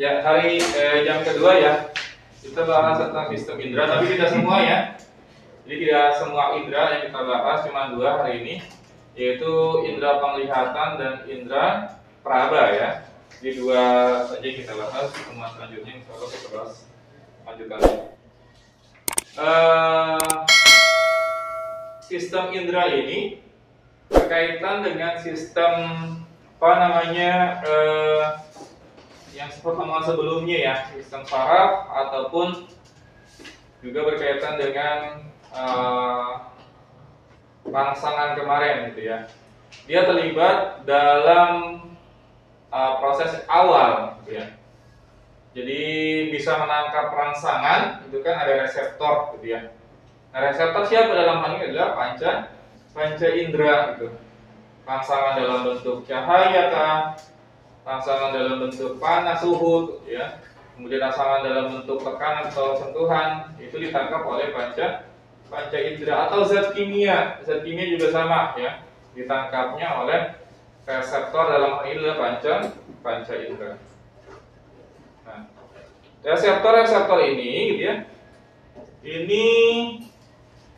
Ya, jam kedua ya, kita bahas tentang sistem indera, tapi tidak semua ya. Jadi tidak semua indera yang kita bahas, cuma dua hari ini, yaitu indera penglihatan dan indera peraba ya. Di dua saja kita bahas, teman selanjutnya insya Allah kita bahas lanjutannya. Sistem indera ini berkaitan dengan sistem yang pertemuan sebelumnya ya, sistem saraf ataupun juga berkaitan dengan rangsangan kemarin gitu ya. Dia terlibat dalam proses awal gitu ya. Jadi bisa menangkap rangsangan, itu kan ada reseptor gitu ya. Nah, reseptor siapa dalam hal ini adalah panca indera gitu. Rangsangan dalam bentuk cahaya kah, rangsangan dalam bentuk panas, suhu ya, kemudian rangsangan dalam bentuk tekanan atau sentuhan, itu ditangkap oleh panca indera. Atau zat kimia juga sama ya, ditangkapnya oleh reseptor, dalam hal ini adalah panca indera. Nah, reseptor ini gitu ya, ini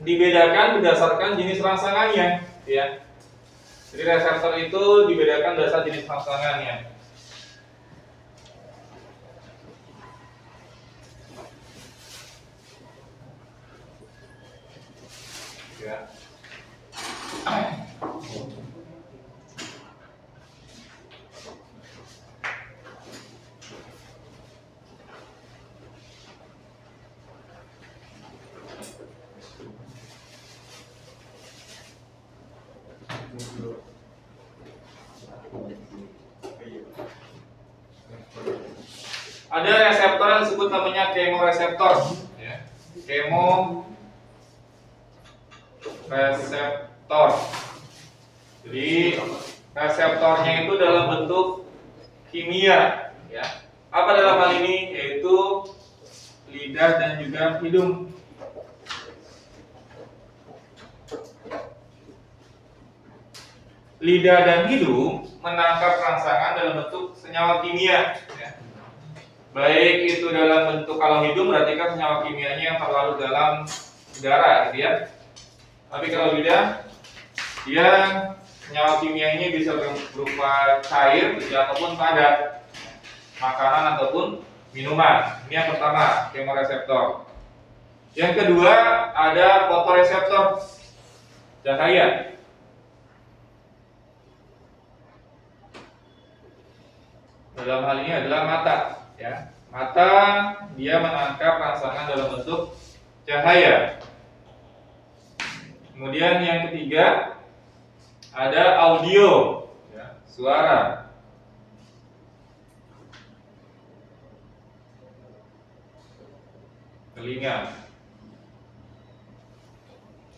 dibedakan berdasarkan jenis rangsangannya ya. Jadi reseptor itu dibedakan berdasarkan jenis rangsangannya. Ya. Ada reseptor yang disebut namanya kemoreseptor ya. Kemoreseptor. Jadi reseptornya itu dalam bentuk kimia ya. Apa dalam hal ini? Yaitu lidah dan juga hidung. Lidah dan hidung menangkap rangsangan dalam bentuk senyawa kimia ya. Baik itu dalam bentuk, kalau hidung berarti kan senyawa kimianya yang terlalu dalam udara gitu ya. Tapi kalau lidah, dia senyawa kimianya bisa berupa cair gitu, ataupun padat, makanan ataupun minuman. Ini yang pertama, kemoreseptor. Yang kedua ada fotoreseptor, cahaya. Dalam hal ini adalah mata ya. Mata dia menangkap rangsangan dalam bentuk cahaya. Kemudian yang ketiga ada audio ya, suara. Telinga.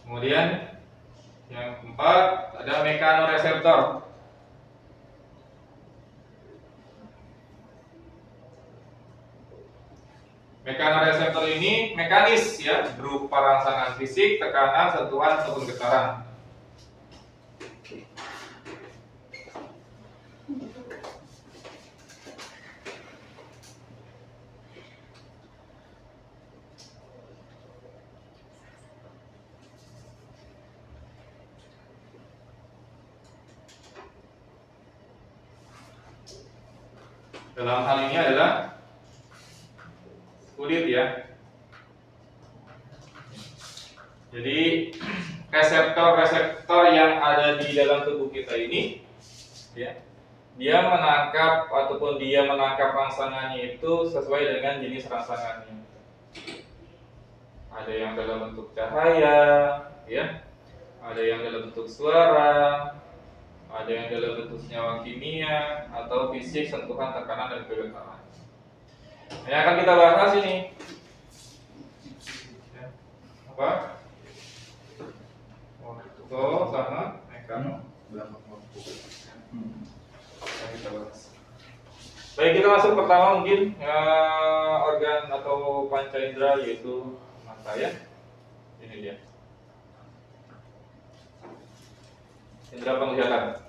Kemudian yang keempat ada mekanoreseptor. Mekanoreseptor ini mekanis ya, berupa rangsangan fisik, tekanan, sentuhan ataupun getaran. Dalam hal ini adalah kulit ya. Jadi reseptor yang ada di dalam tubuh kita ini ya, dia menangkap rangsangannya itu sesuai dengan jenis rangsangannya. Ada yang dalam bentuk cahaya ya, ada yang dalam bentuk suara, ada yang dalam bentuk senyawa kimia atau fisik, sentuhan, tekanan dan getaran. Yang akan kita bahas ini ya, apa? Foto sama mekano. Kita bahas. Baik, kita masuk pertama mungkin organ atau panca indera, yaitu mata ya. Ini dia. Indera penglihatan.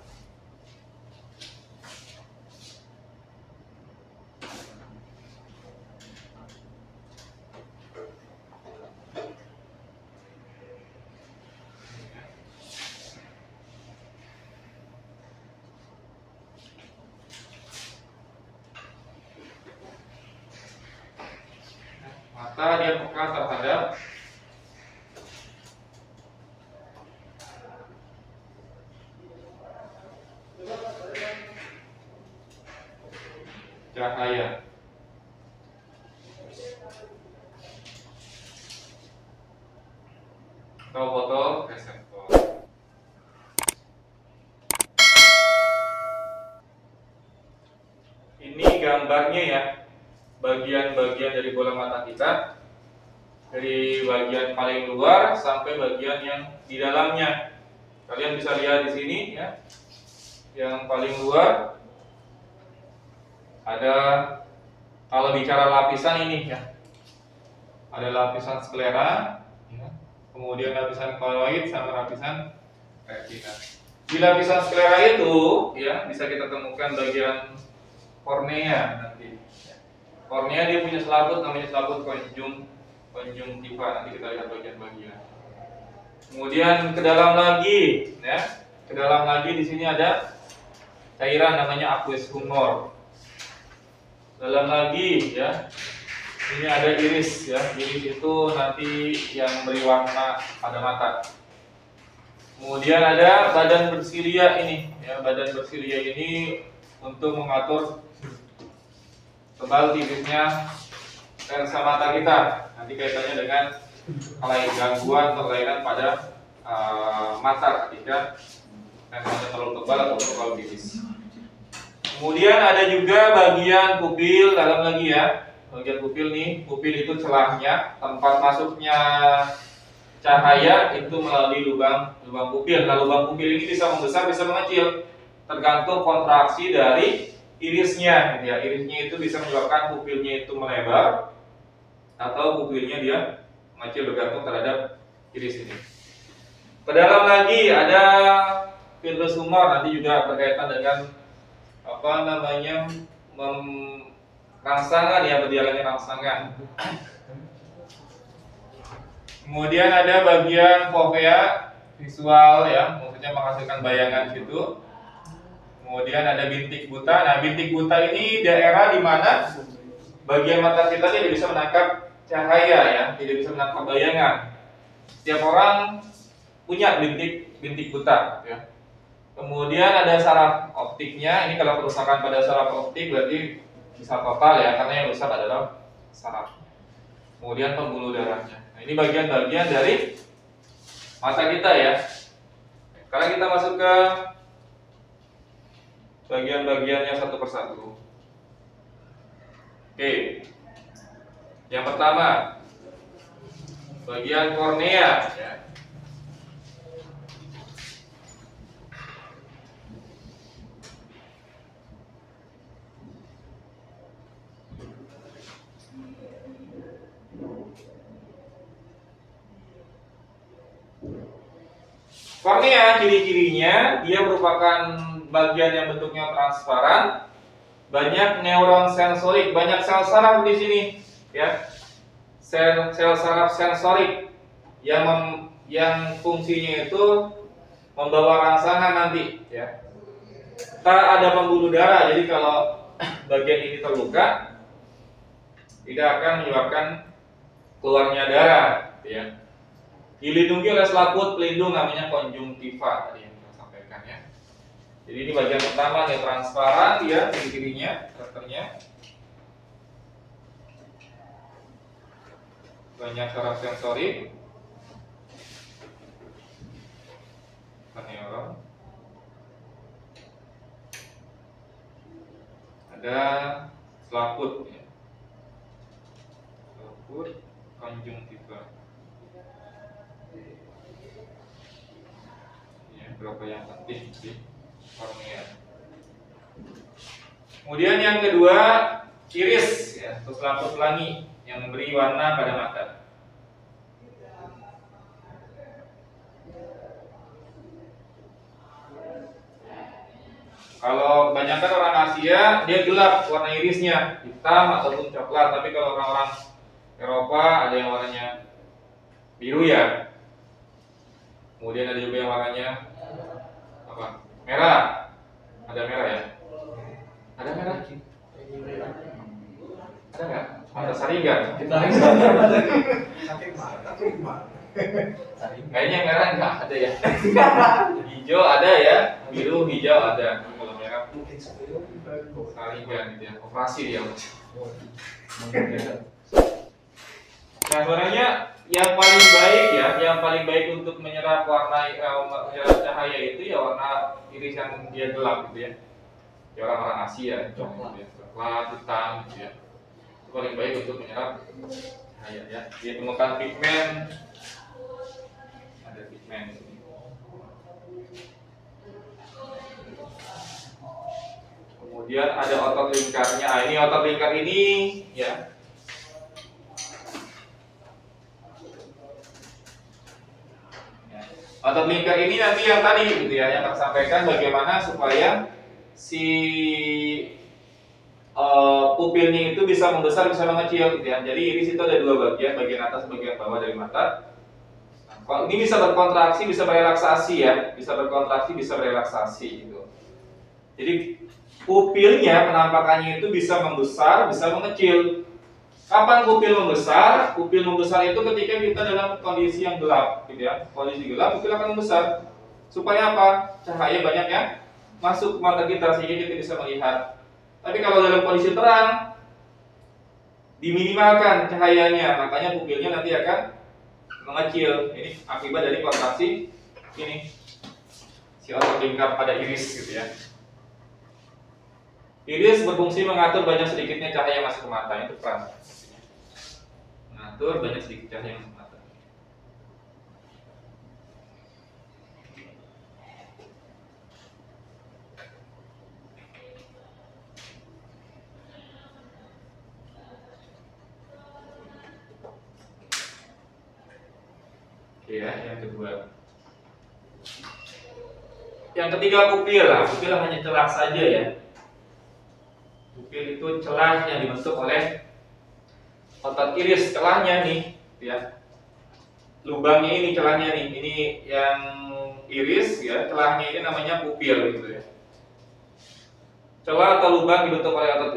mata dia peka terhadap cahaya. Atau fotoreseptor. Ini gambarnya ya, bagian-bagian dari bola mata kita, dari bagian paling luar sampai bagian yang di dalamnya. Kalian bisa lihat di sini ya, yang paling luar ada, kalau bicara lapisan ini ya, ada lapisan sklera, ya, kemudian lapisan koloid sama lapisan retina. Di lapisan sklera itu ya bisa kita temukan bagian kornea nanti. Kornea dia punya selaput namanya selaput konjungtiva, nanti kita lihat bagian-bagian. Kemudian ke dalam lagi, ya, ke dalam lagi di sini ada cairan namanya aqueous humor. Dalam lagi, ya, ini ada iris, ya, iris itu nanti yang beri warna pada mata. Kemudian ada badan bersilia ini, ya, badan bersilia ini untuk mengatur tebal tipisnya lensa mata kita. Nanti kaitannya dengan gangguan atau kelainan pada mata ketika lensanya terlalu tebal atau terlalu tipis. Kemudian ada juga bagian pupil dalam lagi ya. Bagian pupil nih, pupil itu celahnya, tempat masuknya cahaya itu melalui lubang pupil. Nah, lubang pupil ini bisa membesar, bisa mengecil, tergantung kontraksi dari irisnya. Ya, irisnya itu bisa menyebabkan pupilnya itu melebar atau pupilnya dia mengecil, bergantung terhadap iris ini. Ke dalam lagi ada vitreous humor, nanti juga berkaitan dengan apa namanya rangsangan ya, berjalannya rangsangan. Kemudian ada bagian fovea visual ya, maksudnya menghasilkan bayangan situ. Kemudian ada bintik buta. Nah, bintik buta ini daerah di mana bagian mata kita tidak bisa menangkap cahaya ya, tidak bisa menangkap bayangan. Setiap orang punya bintik buta ya. Kemudian ada saraf optiknya. Ini kalau kerusakan pada saraf optik berarti bisa total ya, karena yang rusak adalah saraf. Kemudian pembuluh darahnya. Nah, ini bagian-bagian dari mata kita ya. Sekarang kita masuk ke bagian-bagiannya satu persatu. Oke. Yang pertama, bagian kornea ya. Kornea ciri-cirinya dia merupakan bagian yang bentuknya transparan, banyak neuron sensorik, banyak sel saraf di sini, ya, sel saraf sensorik yang fungsinya itu membawa rangsangan nanti, ya. Tak ada pembuluh darah, jadi kalau bagian ini terluka, tidak akan menyebabkan keluarnya darah, ya. Dilindungi oleh selaput pelindung namanya konjungtiva tadi yang kita sampaikan ya. Jadi ini bagian pertama nih, transparan dia ciri-cirinya, karakternya. Banyak saraf sensorik, neuron. Ada selaput ya. Selaput konjungtiva. Berapa yang penting di kornea. Kemudian yang kedua, iris ya, atau selaput pelangi yang memberi warna pada mata. Kalau kebanyakan orang Asia dia gelap warna irisnya, hitam ataupun coklat, tapi kalau orang-orang Eropa ada yang warnanya biru ya. Kemudian ada juga yang warnanya apa? Merah. Ada merah ya? Ada merah? Ada nggak? Mata saringan. Saking mana? Kayaknya merah nggak ada ya. Hijau ada ya, biru hijau ada. Kalau merah Mungkin sebelum saringan gitu ya. Operasi dia. Nah sebenarnya yang paling baik ya, yang paling baik untuk menyerap menyerap cahaya itu ya warna iris yang dia gelap gitu ya. Ya orang-orang Asia, coklat, ya, coklat, hitam gitu ya. Itu paling baik untuk menyerap cahaya ya. Dia temukan pigmen, ada pigmen di sini. Kemudian ada otot lingkarnya. Ah, ini otot lingkar ini ya. Otot lingkar ini nanti yang tadi gitu ya, yang tersampaikan bagaimana supaya si pupilnya itu bisa membesar, bisa mengecil gitu ya. Jadi iris itu ada dua bagian, bagian atas, bagian bawah dari mata. Nah, ini bisa berkontraksi, bisa berelaksasi ya, bisa berkontraksi, bisa berelaksasi gitu. Jadi pupilnya penampakannya itu bisa membesar, bisa mengecil. Kapan pupil membesar? Pupil membesar itu ketika kita dalam kondisi yang gelap, gitu ya. Kondisi gelap, pupil akan membesar. Supaya apa? Cahaya banyak yang masuk ke mata kita sehingga kita bisa melihat. Tapi kalau dalam kondisi terang, diminimalkan cahayanya, makanya pupilnya nanti akan mengecil. Ini akibat dari kontraksi ini si otot lingkar pada iris, gitu ya. Iris berfungsi mengatur banyak sedikitnya cahaya masuk ke mata, itu peran. Mengatur banyak sedikit cahaya masuk ke mata. Oke ya, yang kedua. Yang ketiga pupil. Nah, pupil hanya celah saja ya. Pupil itu celah yang dibentuk oleh otot iris, celahnya nih, ya. Lubangnya ini celahnya nih, ini yang iris ya, celahnya ini namanya pupil gitu ya. Celah atau lubang dibentuk oleh otot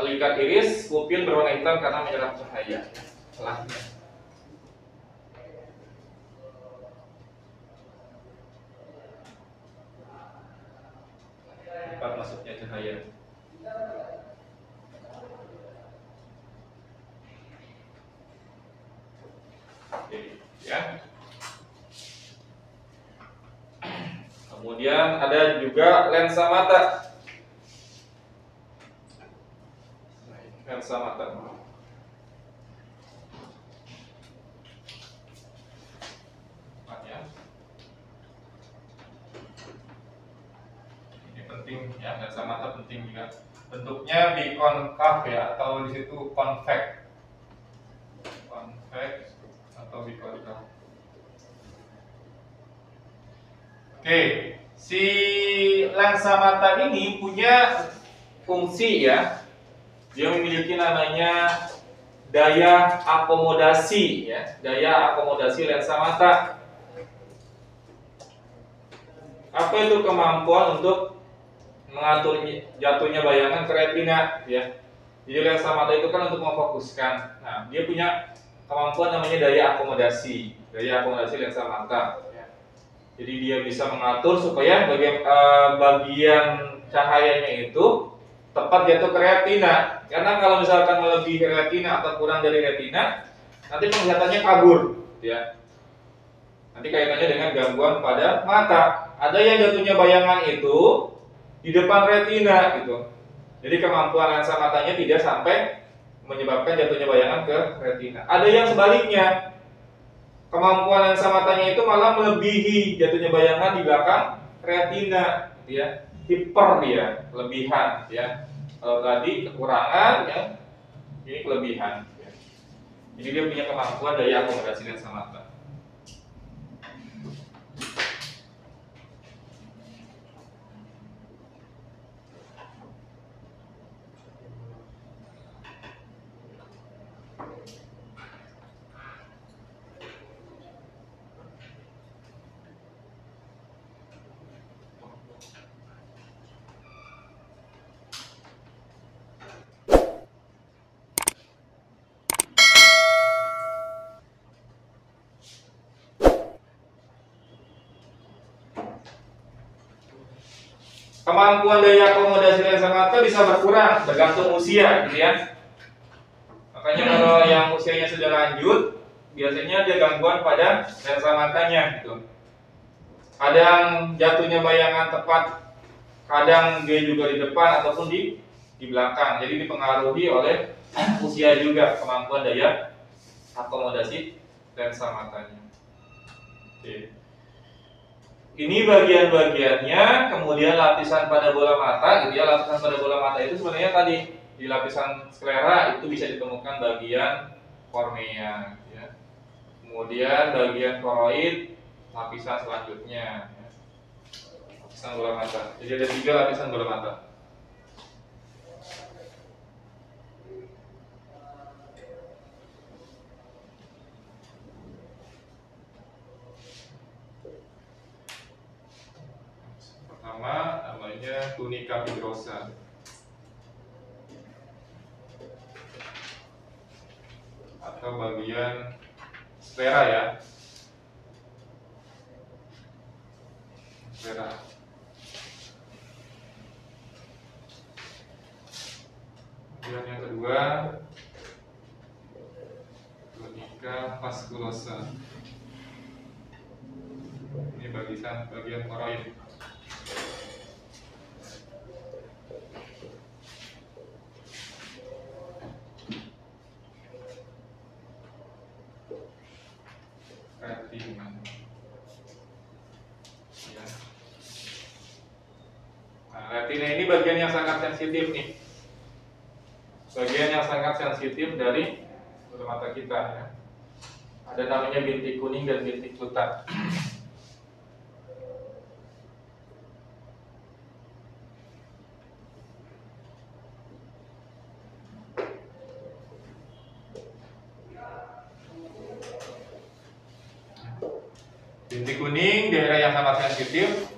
lingkar iris, pupil berwarna hitam karena menyerap cahaya. Celahnya. Tempat masuknya cahaya. Oke, ya. Kemudian ada juga lensa mata. Lensa mata. Ya. Ini penting ya, lensa mata penting juga. Bentuknya bikonkav ya, atau di situ konvex. Konvex atau bikonkav. Oke, si lensa mata ini punya fungsi ya. Dia memiliki namanya daya akomodasi ya, daya akomodasi lensa mata. Apa itu kemampuan untuk mengatur jatuhnya bayangan ke retina ya. Jadi lensa mata itu kan untuk memfokuskan. Nah, dia punya kemampuan namanya daya akomodasi lensa mata. Ya. Jadi dia bisa mengatur supaya bagian cahayanya itu tepat jatuh ke retina. Karena kalau misalkan melebihi retina atau kurang dari retina, nanti penglihatannya kabur, ya. Nanti kaitannya dengan gangguan pada mata. Ada yang jatuhnya bayangan itu di depan retina gitu. Jadi kemampuan lensa matanya tidak sampai menyebabkan jatuhnya bayangan ke retina. Ada yang sebaliknya. Kemampuan lensa matanya itu malah melebihi jatuhnya bayangan di belakang retina, gitu ya. Hiper dia, kelebihan ya. Kalau tadi kekurangan ya, ini kelebihan ya. Jadi dia punya kemampuan daya akomodasi lensa mata. kemampuan daya akomodasi lensa mata bisa berkurang tergantung usia, gitu ya. Makanya kalau yang usianya sudah lanjut, biasanya dia gangguan pada lensa matanya, gitu. Kadang jatuhnya bayangan tepat, kadang dia juga di depan ataupun di belakang. Jadi dipengaruhi oleh usia juga kemampuan daya akomodasi lensa matanya. Oke. Ini bagian-bagiannya, kemudian lapisan pada bola mata, gitu ya. Lapisan pada bola mata itu sebenarnya tadi di lapisan sklera itu bisa ditemukan bagian kornea, gitu ya. Kemudian bagian koroid, lapisan selanjutnya, ya. Lapisan bola mata. Jadi ada 3 lapisan bola mata. Pertama namanya tunica fibrosa. Atau bagian sklera ya. Sklera. Kemudian yang kedua tunica vasculosa. Ini bagian koroid. Retina. Ya. Nah, retina ini bagian yang sangat sensitif nih. Bagian yang sangat sensitif dari bola mata kita, ya. Ada namanya bintik kuning dan bintik buta. Bintik kuning daerah yang sangat sensitif.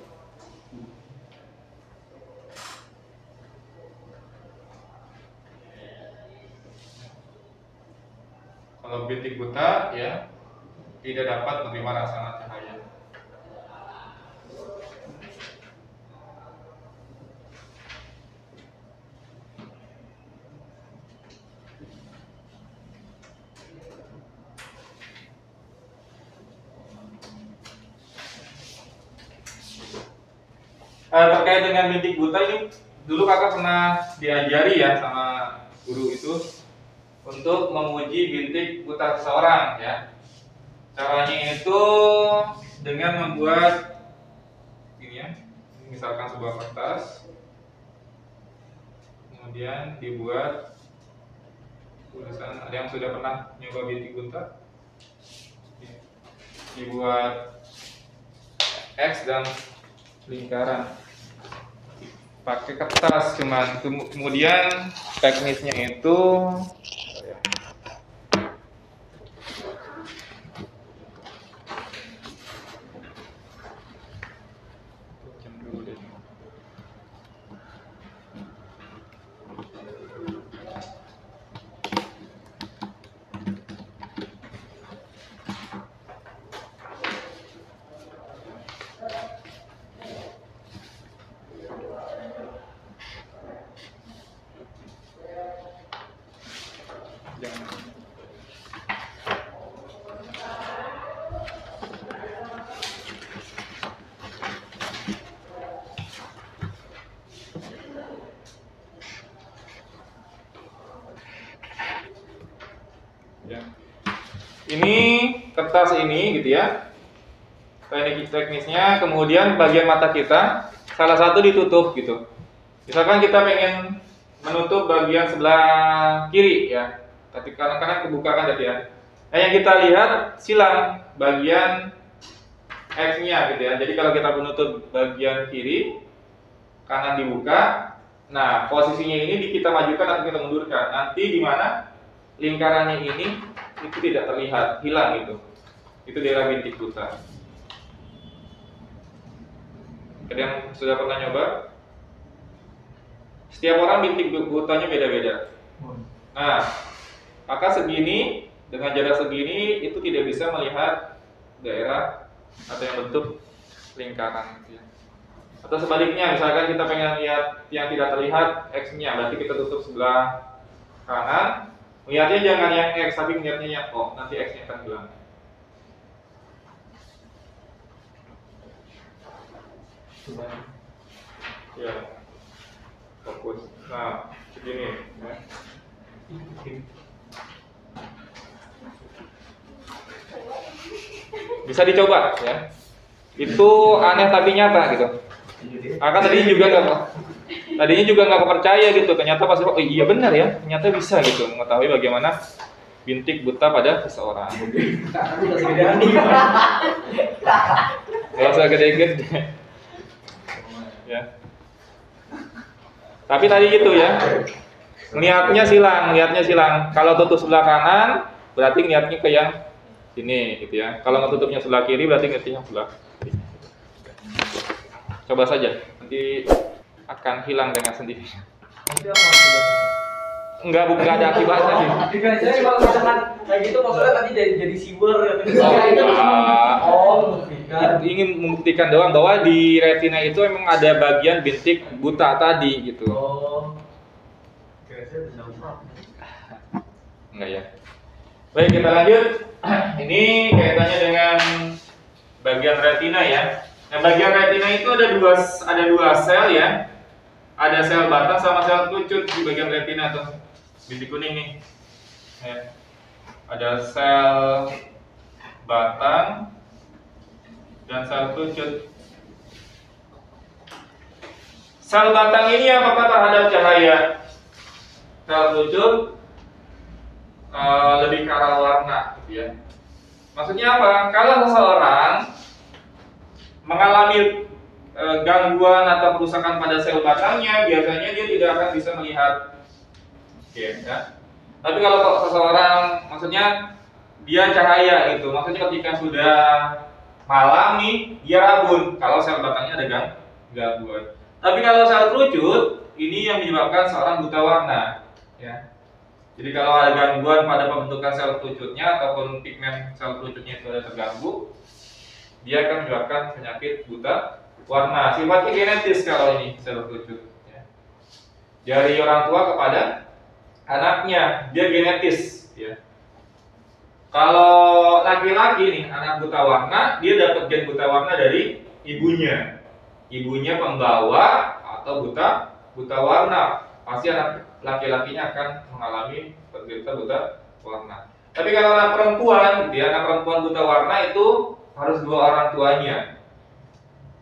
Kalau bintik buta ya tidak dapat menerima rangsangan cahaya. Terkait dengan bintik buta ini dulu kakak pernah diajari ya sama guru itu untuk menguji bintik buta seseorang ya. Caranya itu dengan membuat ini ya, misalkan sebuah kertas, kemudian dibuat tulisan. Ada yang sudah pernah nyoba bintik buta? Dibuat X dan lingkaran pakai kertas, cuman kemudian teknisnya itu ya. Ini kertas ini gitu ya. Teknisnya kemudian bagian mata kita salah satu ditutup gitu. Misalkan kita pengen menutup bagian sebelah kiri ya. Tapi kanan kebuka kan tadi ya. Nah, yang kita lihat silang bagian X-nya gitu ya. Jadi kalau kita menutup bagian kiri, kanan dibuka. Nah, posisinya ini kita majukan atau kita mundurkan. Nanti di mana lingkarannya ini itu tidak terlihat, hilang gitu. Itu daerah bintik buta. Ada yang sudah pernah nyoba? Setiap orang bintik butanya beda-beda. Nah, maka segini dengan jarak segini itu tidak bisa melihat daerah atau yang bentuk lingkaran gitu ya. Atau sebaliknya, misalkan kita pengen lihat yang tidak terlihat X-nya, berarti kita tutup sebelah kanan. Lihatnya jangan yang X, tapi lihatnya yang O, nanti X-nya akan hilang. Ya, fokus. Nah, begini. Ya. Bisa dicoba ya. Itu aneh tapi nyata gitu. Akan tadinya juga nggak percaya gitu. Ternyata pas oh iya benar ya, ternyata bisa gitu mengetahui bagaimana bintik buta pada seseorang. Gak usah gede-gede. Ya. Tapi tadi gitu ya. Niatnya silang. Kalau tutup sebelah kanan, berarti niatnya ke yang sini gitu ya. Kalau ngetutupnya sebelah kiri, berarti niatnya sebelah kiri. Coba saja, nanti akan hilang dengan sendirinya. Enggak ada akibatnya sih. Jadi kalau misalkan kayak gitu maksudnya tadi jadi siwer gitu. Ingin membuktikan doang bahwa di retina itu memang ada bagian bintik buta tadi gitu. Enggak ya. Baik, kita lanjut. Ini kaitannya dengan bagian retina ya. Nah, bagian retina itu ada dua sel ya. Ada sel batang sama sel kerucut di bagian retina tuh. Bintik kuning nih. Ya. Ada sel batang dan sel kerucut. Sel batang ini apakah terhadap cahaya? Sel kerucut lebih ke arah warna gitu ya. Maksudnya apa? Kalau seseorang mengalami gangguan atau kerusakan pada sel batangnya, biasanya dia tidak akan bisa melihat. Oke, ya. Tapi kalau seseorang, maksudnya dia cahaya gitu, maksudnya ketika sudah malam nih, dia rabun. Kalau sel batangnya ada gangguan. Tapi kalau sel kerucut, ini yang menyebabkan seorang buta warna. Ya. Jadi kalau ada gangguan pada pembentukan sel kerucutnya ataupun pigmen sel kerucutnya itu ada terganggu, dia akan menyebabkan penyakit buta warna. Sifatnya genetis kalau ini sel kerucut. Ya. Dari orang tua kepada anaknya, dia genetis. Ya. Kalau laki-laki nih, anak buta warna, dia dapat gen buta warna dari ibunya. Ibunya pembawa atau buta warna. Pasti anak laki-lakinya akan mengalami penderita buta warna. Tapi kalau anak perempuan, dia anak perempuan buta warna itu harus dua orang tuanya.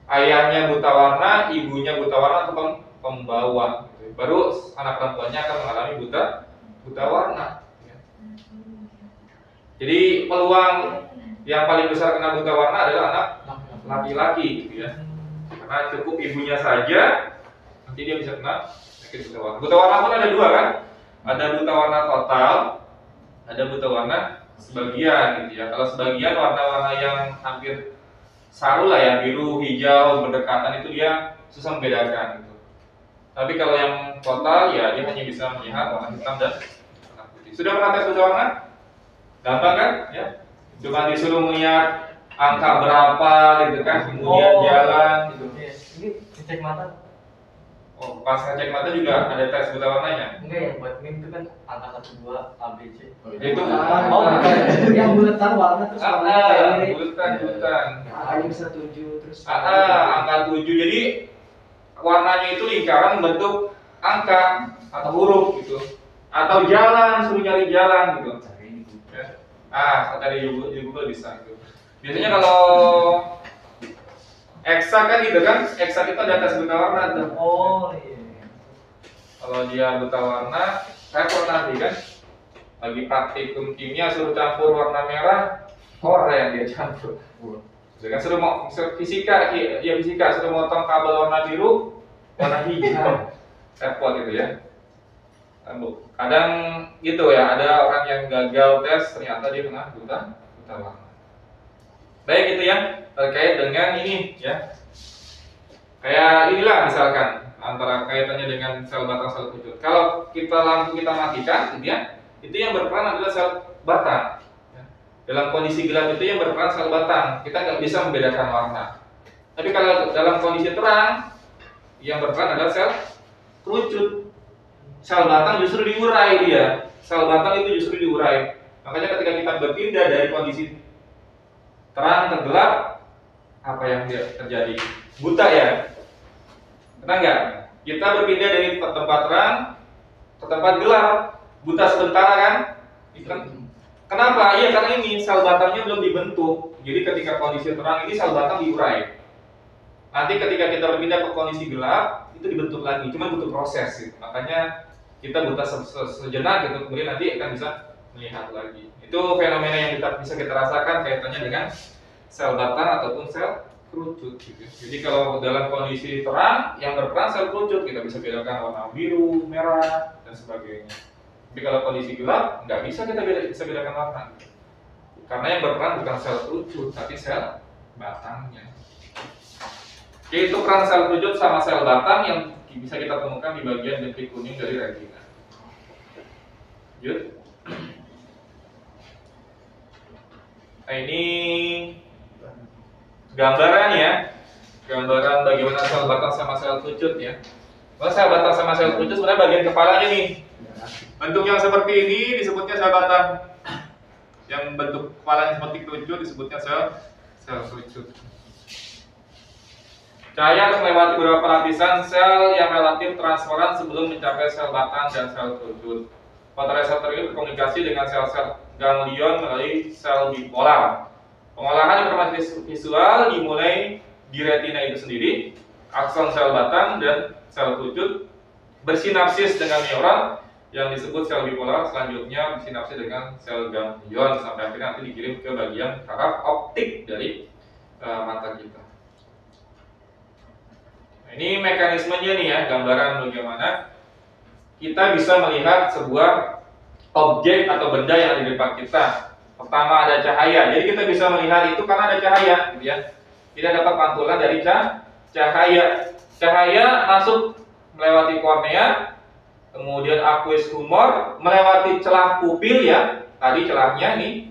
Ayahnya buta warna, ibunya buta warna atau pembawa. Baru anak perempuannya akan mengalami buta warna. Jadi peluang yang paling besar kena buta warna adalah anak laki-laki, gitu ya. Karena cukup ibunya saja, nanti dia bisa kena penyakit buta warna. Buta warna pun ada dua kan? Ada buta warna total, ada buta warna sebagian, gitu ya. Kalau sebagian warna-warna yang hampir saru lah ya, biru, hijau, berdekatan itu dia susah membedakan gitu. Tapi kalau yang total ya dia hanya bisa melihat warna hitam dan warna putih. Sudah pernah tes buta warna? Gampang kan? Ya. Cuma disuruh melihat angka berapa gitu kan, kemudian jalan gitu. Ini cek mata. Oh, pas ngecek mata juga ada tes buta warnanya? Enggak, yang buat meme itu kan angka 1 2 ABC. Itu yang buletan warna terus warnanya buletan. Angkanya bisa 7 terus. Angka 7. Jadi warnanya itu lingkaran bentuk angka atau huruf gitu. Atau jalan, suruh nyari jalan gitu. Ya. Cari di Google bisa gitu. Biasanya kalau eksak kan gitu kan, eksak itu ada tes buta warna tuh. Oh iya. Kalau dia buta warna, repot nanti kan. Lagi praktikum kimia suruh campur warna merah, yang dia campur. Kan suruh fisika suruh motong kabel warna biru, warna hijau. Repot gitu ya. Kadang gitu ya, ada orang yang gagal tes ternyata dia kena buta warna. Baik itu ya, terkait dengan ini ya. Kayak inilah misalkan antara kaitannya dengan sel batang sel kerucut. Kalau lampu kita matikan gitu ya, itu yang berperan adalah sel batang. Dalam kondisi gelap itu yang berperan sel batang. Kita nggak bisa membedakan warna. Tapi kalau dalam kondisi terang, yang berperan adalah sel kerucut. Sel batang justru diurai dia. Sel batang itu justru diurai. Makanya ketika kita berpindah dari kondisi terang ke gelap, apa yang terjadi? Buta ya? Benar nggak? Kita berpindah dari tempat terang ke tempat gelap, buta sementara kan? Kenapa? Iya, karena ini sel batangnya belum dibentuk. Jadi ketika kondisi terang ini sel batang diurai. Nanti ketika kita berpindah ke kondisi gelap, itu dibentuk lagi. Cuma butuh proses gitu. Makanya kita buta sejenak gitu, kemudian nanti akan bisa melihat lagi. Itu fenomena yang bisa kita rasakan kaitannya dengan sel batang ataupun sel kerucut gitu. Jadi kalau dalam kondisi terang yang berperan sel kerucut, kita bisa bedakan warna biru, merah, dan sebagainya. Tapi kalau kondisi gelap nggak bisa kita bedakan warna. Karena yang berperan bukan sel kerucut, tapi sel batangnya. Yaitu peran sel kerucut sama sel batang yang bisa kita temukan di bagian bintik kuning dari retina. Lanjut. Nah ini gambaran ya, gambaran bagaimana sel batang sama sel kerucut ya. Kalau sel batang sama sel kerucut sebenarnya bagian kepalanya nih. Bentuk yang seperti ini disebutnya sel batang. Yang bentuk kepalanya seperti kerucut disebutnya sel kerucut. Cahaya harus melewati beberapa lapisan sel yang relatif transparan sebelum mencapai sel batang dan sel kerucut. Fotoreseptor ini berkomunikasi dengan sel-sel ganglion melalui sel bipolar. Pengolahan informasi visual dimulai di retina itu sendiri, akson sel batang dan sel kerucut bersinapsis dengan neuron yang disebut sel bipolar, selanjutnya bersinapsis dengan sel ganglion sampai akhirnya nanti dikirim ke bagian saraf optik dari mata kita. Nah, ini mekanismenya nih ya, gambaran bagaimana kita bisa melihat sebuah objek atau benda yang ada di depan kita. Pertama ada cahaya, jadi kita bisa melihat itu karena ada cahaya, gitu ya. Tidak dapat pantulan dari cahaya. Cahaya masuk melewati kornea, kemudian aqueous humor melewati celah pupil ya, tadi celahnya nih.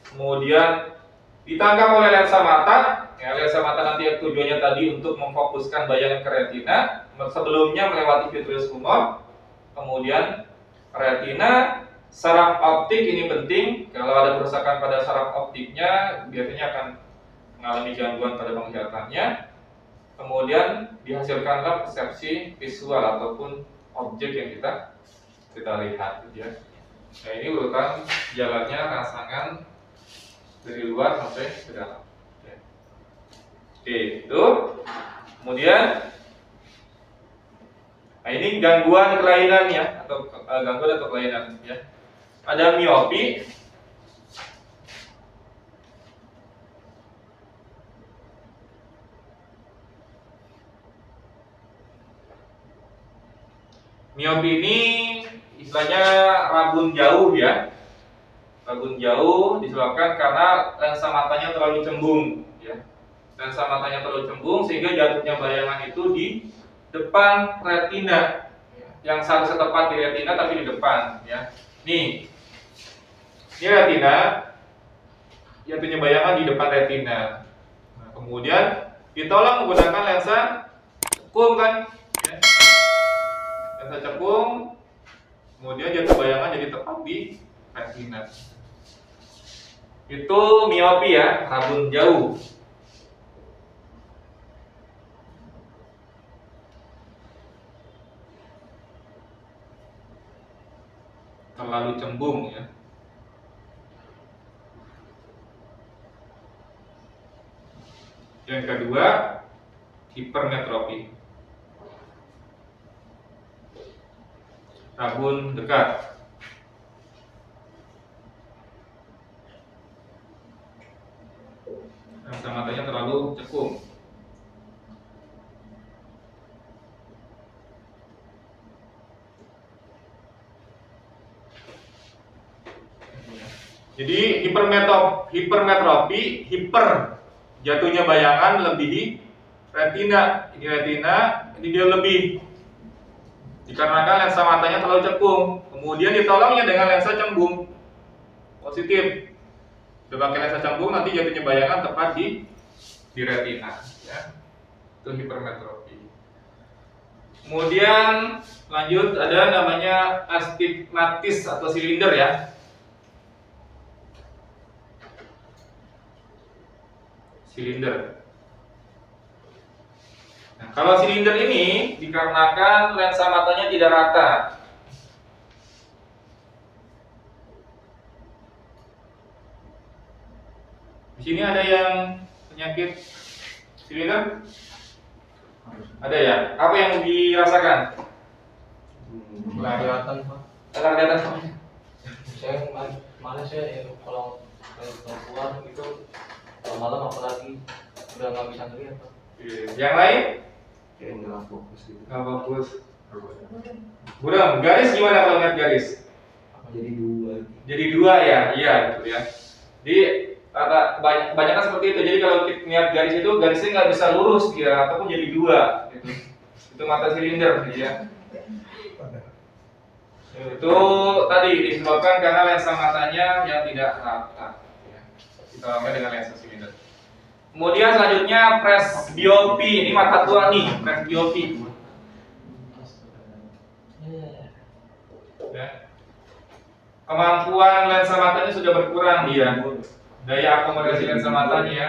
Kemudian ditangkap oleh lensa mata. Ya, lensa mata nanti tujuannya tadi untuk memfokuskan bayangan ke retina. Sebelumnya melewati vitreous humor, kemudian retina, saraf optik ini penting. Kalau ada kerusakan pada saraf optiknya, biasanya akan mengalami gangguan pada penglihatannya. Kemudian dihasilkanlah persepsi visual ataupun objek yang kita lihat, ya. Nah ini urutan jalannya rangsangan dari luar sampai ke dalam. Oke, itu. Kemudian, nah ini gangguan kelainan ya, atau gangguan atau kelainan ya. Ada miopi. Miopi ini istilahnya rabun jauh ya. Rabun jauh disebabkan karena lensa matanya terlalu cembung ya. Lensa matanya terlalu cembung sehingga jatuhnya bayangan itu di depan retina. Yang seharusnya tepat di retina tapi di depan ya. Nih. Ini retina. Jatuhnya bayangan di depan retina. Nah, kemudian ditolong menggunakan lensa cekung kan ya. Lensa cekung, kemudian jatuh bayangan jadi tepat di retina. Itu miopi ya, rabun jauh. Terlalu cembung ya. Yang kedua, hipermetropi. Rabun dekat. Lensa matanya terlalu cekung. Jadi hipermetropi, hiper jatuhnya bayangan melebihi retina. Ini retina, ini dia lebih. Dikarenakan lensa matanya terlalu cekung. Kemudian ditolongnya dengan lensa cembung. Positif. Sudah pakai lensa cembung nanti jatuhnya bayangan tepat di di retina, ya. Itu hipermetropi. Kemudian lanjut ada namanya astigmatis atau silinder ya. Silinder. Nah, kalau silinder ini dikarenakan lensa matanya tidak rata. Di sini ada yang penyakit silinder? Ada ya? Apa yang dirasakan? Nggak kelihatan Pak. Ada kelihatan? Saya malas ya kalau keluar itu malam apalagi udah nggak bisa ngeliat Pak. Yang lain? Kayak nggak fokus gitu. Nggak fokus. Buram, garis gimana kalau ngeliat garis? Jadi dua. Jadi dua ya? Iya, gitu ya. Jadi kebanyakan seperti itu. Jadi kalau kita lihat garis itu, garisnya nggak bisa lurus dia, ataupun jadi dua. Gitu. Itu mata silinder, gitu ya. Itu tadi disebabkan karena lensa matanya yang tidak rata. Ya. Kita namanya dengan lensa silinder. Kemudian selanjutnya presbiopi. Ini mata tua nih, presbiopi. Ya. Kemampuan lensa matanya sudah berkurang dia. Daya akomodasi lensa matanya ya.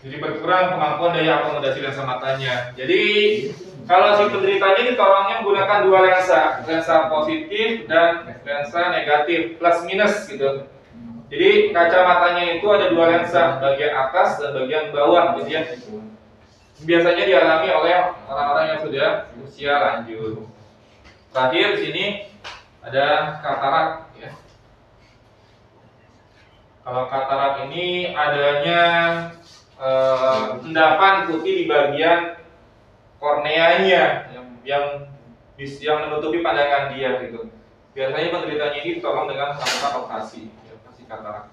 Jadi berkurang kemampuan daya akomodasi lensa matanya. Jadi kalau si penderitanya ini tolongnya menggunakan dua lensa positif dan lensa negatif, plus minus gitu. Jadi kacamatanya itu ada dua lensa, bagian atas dan bagian bawah, gitu ya. Biasanya dialami oleh orang-orang yang sudah usia lanjut. Terakhir di sini ada katarak. Ya. Kalau katarak ini adanya endapan putih di bagian korneanya yang menutupi pandangan dia gitu. Biasanya penderitanya ini ditolong dengan operasi katarak.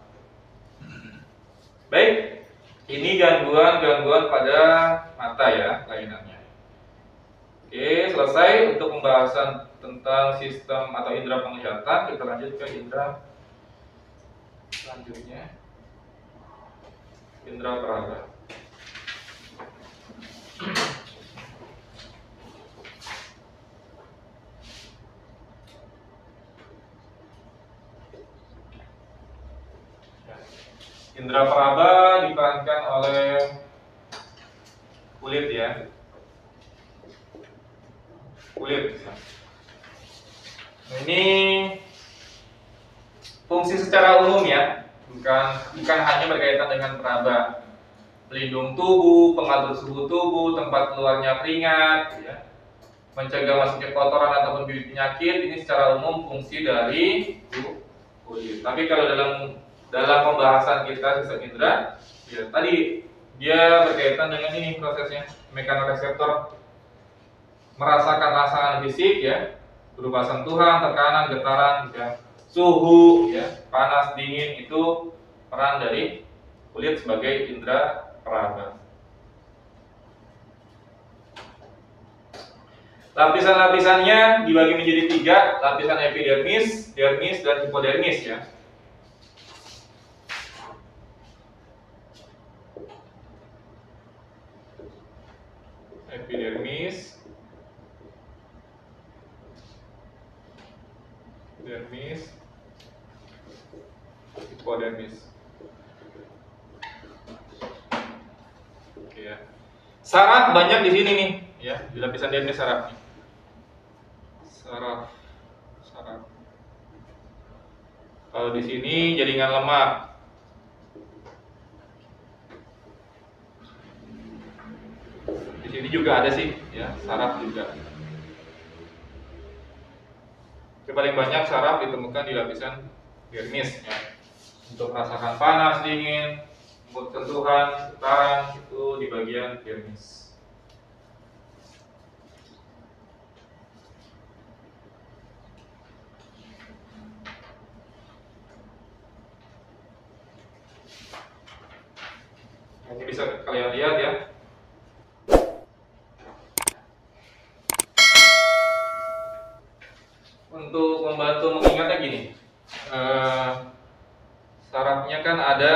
Baik, ini gangguan pada mata ya kelainannya. Oke, selesai untuk pembahasan tentang sistem atau indera penglihatan. Kita lanjut ke indera selanjutnya. Indera peraba. Indera peraba diperankan oleh kulit ya. Kulit. Nah, ini fungsi secara umum ya, bukan hanya berkaitan dengan peraba. Pelindung tubuh, pengatur suhu tubuh, tempat keluarnya keringat, ya. Mencegah masuknya kotoran ataupun bibit penyakit. Ini secara umum fungsi dari kulit. Tapi kalau dalam pembahasan kita sistem indera, ya tadi dia berkaitan dengan ini prosesnya, mekanoreseptor merasakan rasakan fisik ya, berupa sentuhan, tekanan, getaran, ya, suhu, ya, panas, dingin, itu peran dari kulit sebagai indera peraba. Lapisan-lapisannya dibagi menjadi 3, lapisan epidermis, dermis, dan hipodermis ya. Epidermis, dermis, hipodermis. Oke ya. Saraf banyak di sini nih, ya, di lapisan dermis saraf nih. Saraf. Kalau di sini jaringan lemak. Di sini juga ada sih, ya, saraf juga. Yang paling banyak saraf ditemukan di lapisan dermis, ya. Untuk merasakan panas, dingin, sentuhan, getaran itu di bagian dermis. Ini bisa kalian lihat ya. untuk membantu mengingatnya gini, sarafnya kan ada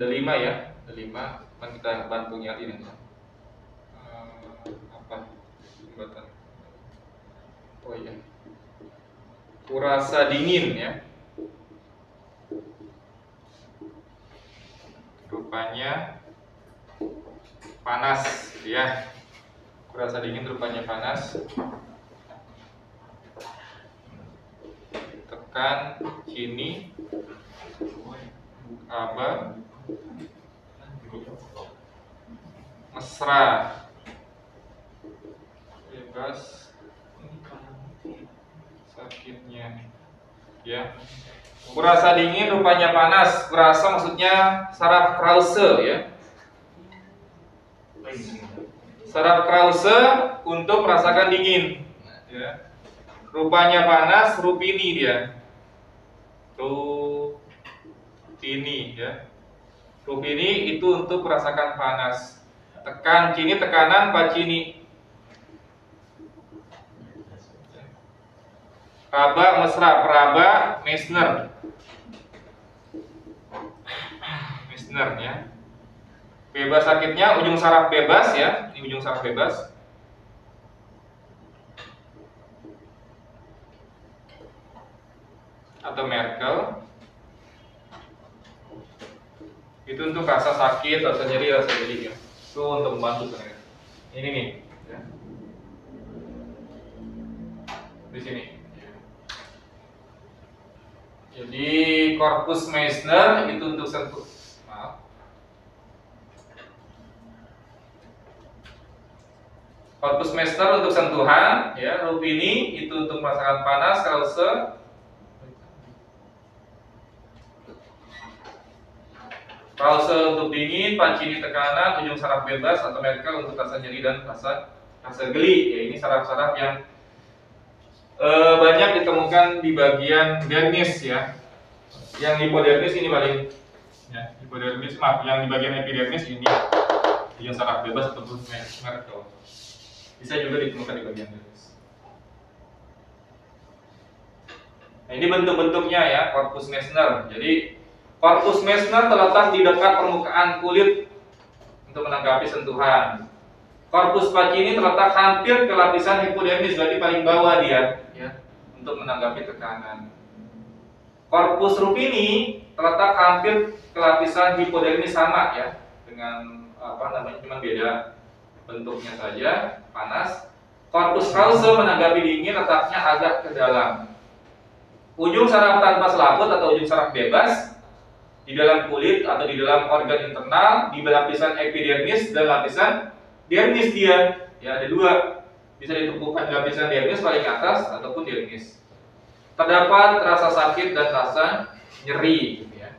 5 ya, ada 5. Kan kita bantu ingatin ya. Apa jembatan? Oh iya, kurasa dingin ya. Rupanya panas ya. Kurasa dingin rupanya panas. Tekan sini, aba, mesra, bebas sakitnya ya. Kurasa dingin rupanya panas. Kurasa maksudnya saraf Krause ya. Saraf Krause untuk merasakan dingin ya. Rupanya panas, rupini dia. Rupini ya. Rupini itu untuk merasakan panas. Tekan sini, tekanan pacini. Raba, mesra, peraba, Meissner. Meissner ya. Bebas sakitnya, ujung saraf bebas ya. Ini ujung saraf bebas. Atau Merkel. Itu untuk rasa sakit, rasa nyeri ya. Itu untuk membantu sebenarnya. Ini nih ya. Di sini. Jadi korpus Meissner itu untuk sentuh. Maaf. Korpus Meissner untuk sentuhan, ya. Rupini itu untuk merasakan panas, Krause. Krause untuk dingin, Pacini tekanan, ujung saraf bebas atau Merkel untuk rasa nyeri dan rasa geli. Ya, ini saraf-saraf yang banyak ditemukan di bagian dermis ya. Yang hipodermis ini paling ya, hipodermis yang di bagian epidermis ini ujung saraf bebas ataupun Merkel. Bisa juga ditemukan di bagian dermis. Nah, ini bentuk-bentuknya ya, korpus Meissner. Jadi korpus Meissner terletak di dekat permukaan kulit untuk menanggapi sentuhan. Korpus Pacini terletak hampir ke lapisan hipodermis, berarti paling bawah dia ya, untuk menanggapi tekanan. Korpus Rupini terletak hampir ke lapisan hipodermis, sama ya, dengan cuma beda bentuknya saja, panas. Korpus Krause menanggapi dingin, letaknya agak ke dalam. Ujung saraf tanpa selaput atau ujung saraf bebas di dalam kulit atau di dalam organ internal, di lapisan epidermis dan lapisan dermis dia. Ya, ada dua. Bisa ditemukan di lapisan dermis paling atas ataupun dermis. Terdapat rasa sakit dan rasa nyeri gitu ya.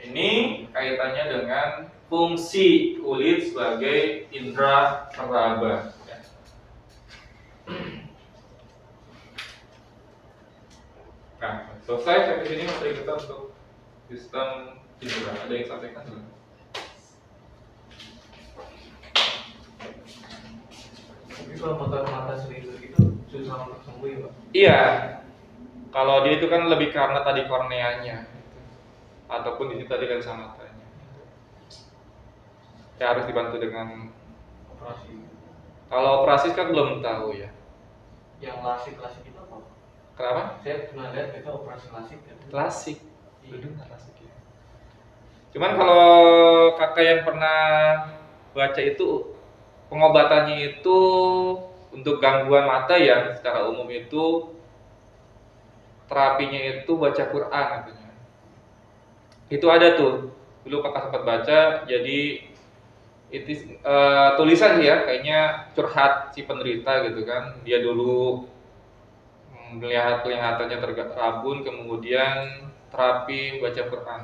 Ini kaitannya dengan fungsi kulit sebagai indera peraba ya. Nah, selesai sampai sini materi kita untuk sistem indera. Ada yang sampaikan dulu? Tapi kalau mata serius itu susah untuk sembuh ya, Pak? Iya. Kalau dia itu kan lebih karena tadi korneanya, ataupun di situ tadi lensa matanya. Ya harus dibantu dengan Operasi. Kalau operasi kan belum tahu ya. Yang lasik itu apa? Kenapa? Saya pernah lihat itu operasi lasik kan. Klasik. Iya. Klasik ya. Cuman kalau kakak yang pernah baca itu, pengobatannya itu untuk gangguan mata ya, secara umum itu terapinya itu baca Quran katanya. Itu ada tuh, dulu kakak sempat baca, jadi itu tulisan sih ya, kayaknya curhat si penderita gitu kan. Dia dulu melihat kelihatannya tergabun, kemudian terapi baca Quran.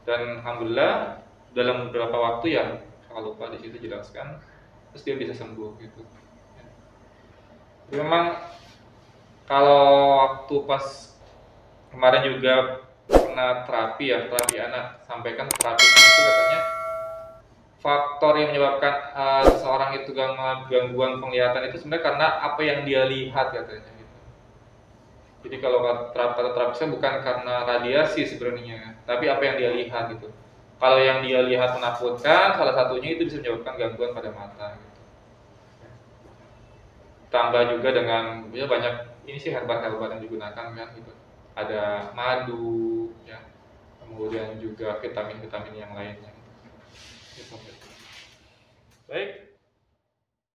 Dan alhamdulillah dalam beberapa waktu ya, kalau lupa di situ jelaskan, terus dia bisa sembuh gitu. Jadi memang kalau waktu pas kemarin juga pernah terapi ya, terapi anak, sampaikan terapi anak itu katanya faktor yang menyebabkan seseorang itu gangguan penglihatan itu sebenarnya karena apa yang dia lihat katanya gitu. Jadi kalau kata terapisnya bukan karena radiasi sebenarnya, tapi apa yang dia lihat gitu. Kalau yang dia lihat menakutkan, salah satunya itu bisa menyebabkan gangguan pada mata gitu. Tambah juga dengan ya banyak ini sih herbat-herbat yang digunakan kan gitu. Ada madu ya, kemudian juga vitamin-vitamin yang lainnya. Gitu. Baik,